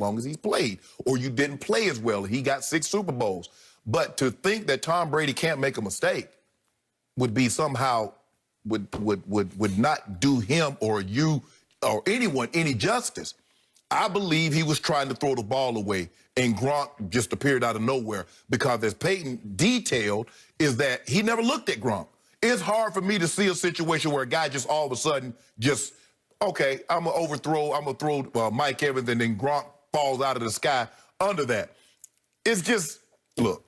long as he's played, or you didn't play as well. He got 6 Super Bowls. But to think that Tom Brady can't make a mistake would be somehow would not do him or you or anyone any justice. I believe he was trying to throw the ball away, and Gronk just appeared out of nowhere because, as Peyton detailed, is that he never looked at Gronk. It's hard for me to see a situation where a guy just all of a sudden just, okay, I'm going to throw Mike Evans, and then Gronk falls out of the sky under that. It's just, look,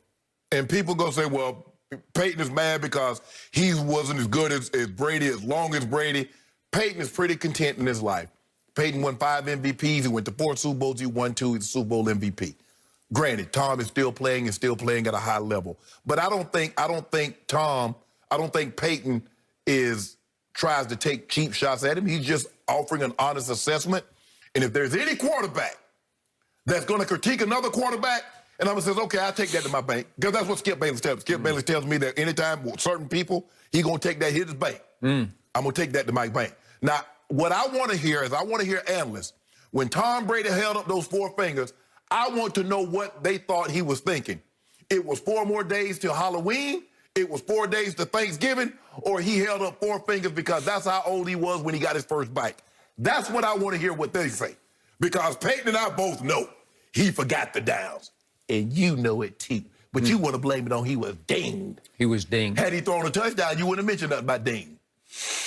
and people going to say, well, Peyton is mad because he wasn't as good as Brady, as long as Brady. Peyton is pretty content in his life. Peyton won 5 MVPs. He went to 4 Super Bowls. He won 2. He's a Super Bowl MVP. Granted, Tom is still playing and still playing at a high level. But I don't think Peyton tries to take cheap shots at him. He's just offering an honest assessment. And if there's any quarterback that's going to critique another quarterback, and I'm going to say, okay, I'll take that to my bank. Because that's what Skip Bayless tells me. Skip Bayless tells me that anytime with certain people, he's going to take that, hit his bank. I'm going to take that to my bank. Now, what I want to hear is, I want to hear analysts. When Tom Brady held up those 4 fingers, I want to know what they thought he was thinking. It was 4 more days till Halloween, it was 4 days to Thanksgiving, or he held up 4 fingers because that's how old he was when he got his first bite. That's what I want to hear what they say. Because Peyton and I both know he forgot the downs. And you know it too. But you want to blame it on he was dinged. He was dinged. Had he thrown a touchdown, you wouldn't have mentioned nothing about dinged.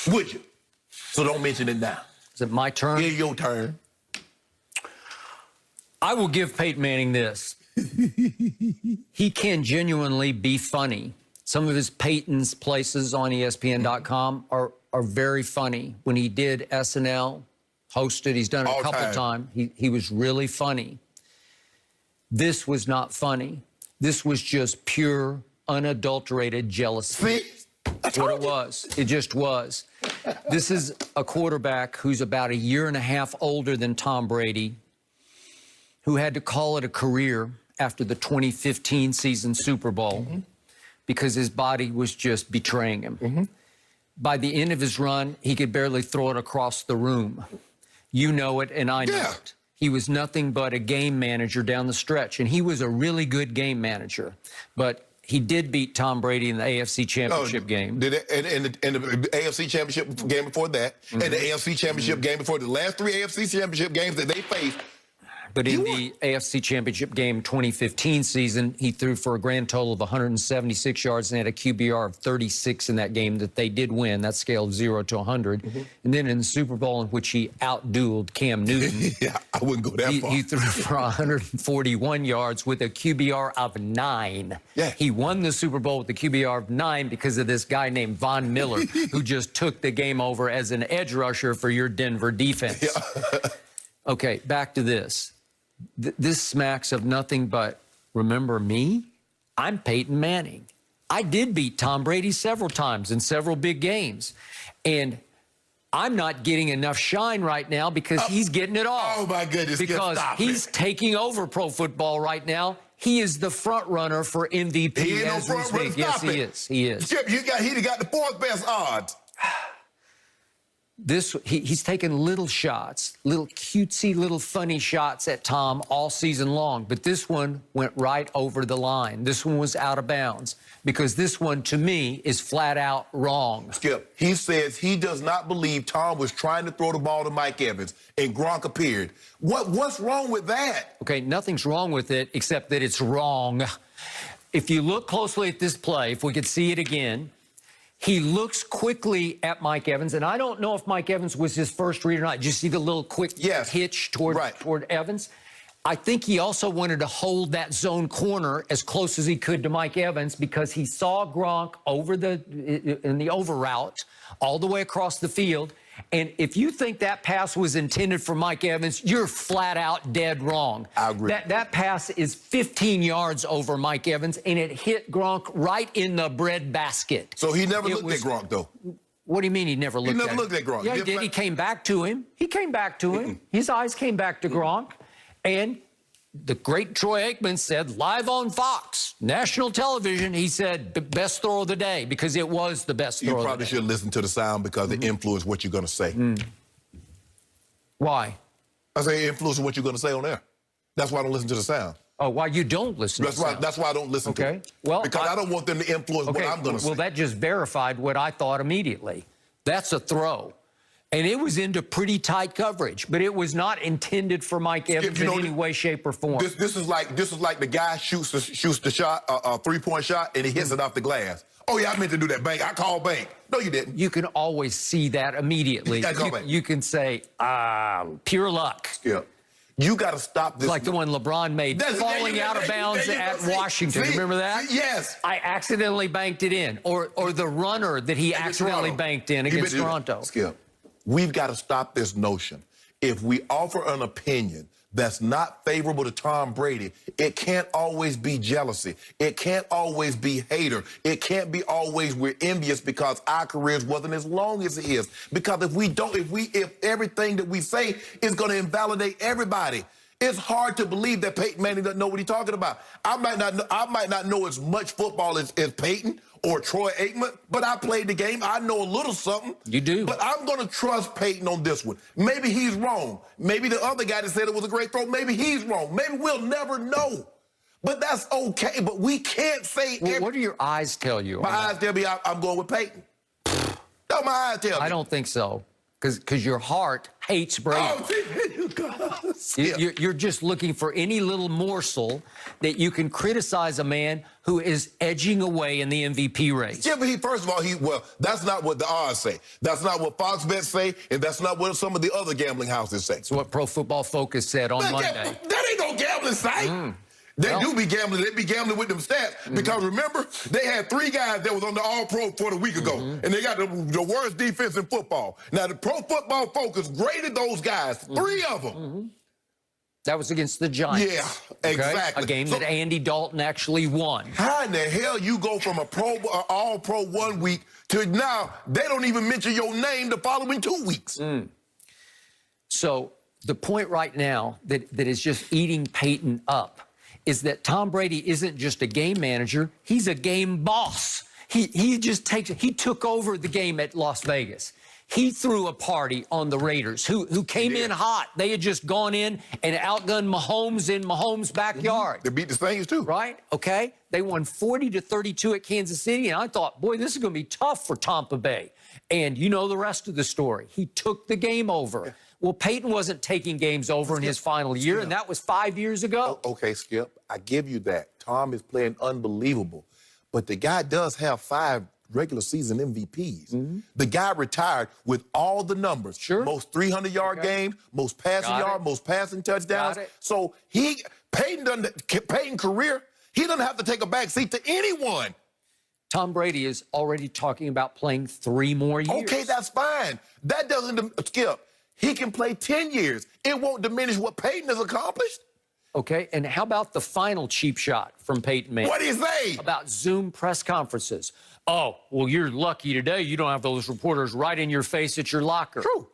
Would you? So don't mention it now. Is it my turn? It's your turn. I will give Peyton Manning this. He can genuinely be funny. Some of his Peyton's places on ESPN.com are very funny. When he did SNL, hosted, he's done it a couple times. He was really funny. This was not funny. This was just pure, unadulterated jealousy. See? That's what it was. It just was. This is a quarterback who's about 1.5 years older than Tom Brady, who had to call it a career after the 2015 season Super Bowl because his body was just betraying him. By the end of his run, he could barely throw it across the room. You know it, and I know it. He was nothing but a game manager down the stretch, and he was a really good game manager. But he did beat Tom Brady in the AFC Championship game. Did it, and the AFC Championship game before that, and the AFC Championship game before the last 3 AFC Championship games that they faced. But in the AFC Championship game 2015 season, he threw for a grand total of 176 yards and had a QBR of 36 in that game that they did win. That scale of 0 to 100. And then in the Super Bowl, in which he outdueled Cam Newton, yeah, I wouldn't go that far. He threw for 141 yards with a QBR of 9. Yeah. He won the Super Bowl with the QBR of 9 because of this guy named Von Miller, who just took the game over as an edge rusher for your Denver defense. Yeah. Okay, back to this. This smacks of nothing but, remember me? I'm Peyton Manning. I did beat Tom Brady several times in several big games. And I'm not getting enough shine right now because he's getting it all. Oh, my goodness. Because he's taking over pro football right now. He is the front runner for MVP. He ain't no front runner. Yes, he is. He is. Skip, he got the 4th best odds. He's taken little shots, little cutesy, little funny shots at Tom all season long. But this one went right over the line. This one was out of bounds because this one, to me, is flat out wrong. Skip, he says he does not believe Tom was trying to throw the ball to Mike Evans and Gronk appeared. What's wrong with that? Okay, nothing's wrong with it except that it's wrong. If you look closely at this play, if we could see it again, he looks quickly at Mike Evans, and I don't know if Mike Evans was his first read or not. Did you see the little quick hitch toward Evans? I think he also wanted to hold that zone corner as close as he could to Mike Evans because he saw Gronk in the over route all the way across the field. And if you think that pass was intended for Mike Evans, you're flat out dead wrong. I agree. That pass is 15 yards over Mike Evans, and it hit Gronk right in the bread basket. So he never looked at Gronk, though? What do you mean he never looked at him? He never looked at Gronk. Yeah, he did. He came back to him. He came back to him. His eyes came back to Gronk. And the great Troy Aikman said, live on Fox, national television, he said, the best throw of the day, because it was the best throw of the day. You probably should listen to the sound because it influenced what you're going to say. Why? I say it influences what you're going to say on air. That's why I don't listen to the sound. Oh, why you don't listen That's to why. sound. That's why I don't listen to Okay. it. Well, because I don't want them to influence what I'm going to say. Well, that just verified what I thought immediately. That's a throw. And it was into pretty tight coverage, but it was not intended for Mike Evans in any way, shape, or form. This is like the guy shoots the shot, a three-point shot, and he hits it off the glass. Oh yeah, I meant to do that, bank. I called bank. No, you didn't. You can always see that immediately. You can say, pure luck. Yeah. You got to stop this. Like the one LeBron made, falling out of bounds at Washington. Remember that? Yes. I accidentally banked it in. Or the runner that he accidentally banked in against Toronto. Skip, we've got to stop this notion. If we offer an opinion that's not favorable to Tom Brady, it can't always be jealousy. It can't always be hater. It can't be always we're envious because our careers wasn't as long as his. Because if everything that we say is going to invalidate everybody, it's hard to believe that Peyton Manning doesn't know what he's talking about. I might not know as much football as Peyton or Troy Aikman, but I played the game. I know a little something. You do. But I'm going to trust Peyton on this one. Maybe he's wrong. Maybe the other guy that said it was a great throw, maybe he's wrong. Maybe we'll never know. But that's okay. But we can't say... Well, what do your eyes tell you? My eyes tell me I'm going with Peyton. That's my eyes tell me. I don't think so. Because your heart hates Brady. You're just looking for any little morsel that you can criticize a man who is edging away in the MVP race. Yeah, but first of all, that's not what the odds say. That's not what Fox Bets say, and that's not what some of the other gambling houses say. That's what Pro Football Focus said on Monday. That ain't no gambling site. They do be gambling. They be gambling with them stats. Because remember, they had 3 guys that was on the All-Pro for a week ago. And they got the worst defense in football. Now, the Pro Football Focus graded those guys, 3 of them. That was against the Giants. Yeah, exactly. A game that Andy Dalton actually won. How in the hell you go from a All-Pro 1 week to now they don't even mention your name the following 2 weeks? So the point right now that is just eating Peyton up is that Tom Brady isn't just a game manager, he's a game boss. He took over the game at Las Vegas. He threw a party on the Raiders, who came in hot. They had just gone in and outgunned Mahomes in Mahomes' backyard. They beat the Saints, too. Right? Okay? They won 40-32 at Kansas City, and I thought, boy, this is going to be tough for Tampa Bay. And you know the rest of the story. He took the game over. Well, Peyton wasn't taking games over in his final year, and that was 5 years ago. Okay, Skip, I give you that. Tom is playing unbelievable. But the guy does have 5 regular season MVPs. The guy retired with all the numbers. Sure. Most 300-yard games, most passing yards, most passing touchdowns. So Peyton's career, he doesn't have to take a back seat to anyone. Tom Brady is already talking about playing 3 more years. Okay, that's fine. That doesn't, Skip, he can play 10 years. It won't diminish what Peyton has accomplished. Okay, and how about the final cheap shot from Peyton Manning? What do you say? About Zoom press conferences. Oh, well, you're lucky today you don't have those reporters right in your face at your locker. True.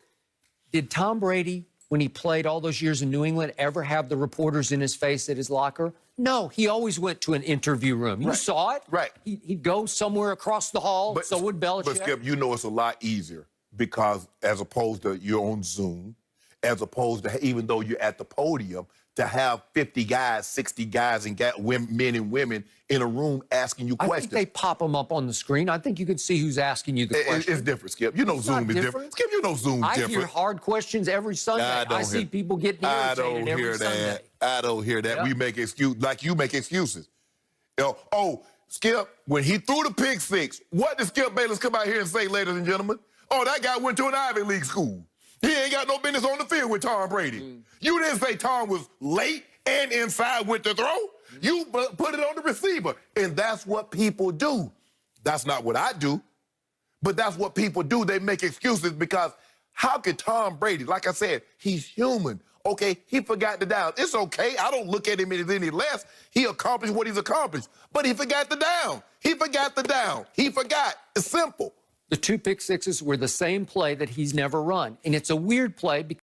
Did Tom Brady, when he played all those years in New England, ever have the reporters in his face at his locker? No, he always went to an interview room. You saw it. Right. He'd go somewhere across the hall, so would Belichick. But, Skip, you know it's a lot easier because as opposed to you're on Zoom, as opposed to even though you're at the podium, to have 50 guys, 60 guys, and men and women in a room asking you questions. I think they pop them up on the screen. I think you can see who's asking you the question. It's different, Skip. You know Zoom is different. Skip, you know Zoom's different. I hear hard questions every Sunday. I see people getting irritated every Sunday. I don't hear that. We make excuses, like you make excuses. Oh, Skip, when he threw the pick 6, what did Skip Bayless come out here and say, ladies and gentlemen? Oh, that guy went to an Ivy League school. He ain't got no business on the field with Tom Brady. You didn't say Tom was late and inside with the throw. You put it on the receiver. And that's what people do. That's not what I do. But that's what people do. They make excuses because how could Tom Brady, like I said, he's human. Okay, he forgot the down. It's okay. I don't look at him as any less. He accomplished what he's accomplished. But he forgot the down. He forgot the down. He forgot. It's simple. The 2 pick sixes were the same play that he's never run. And it's a weird play because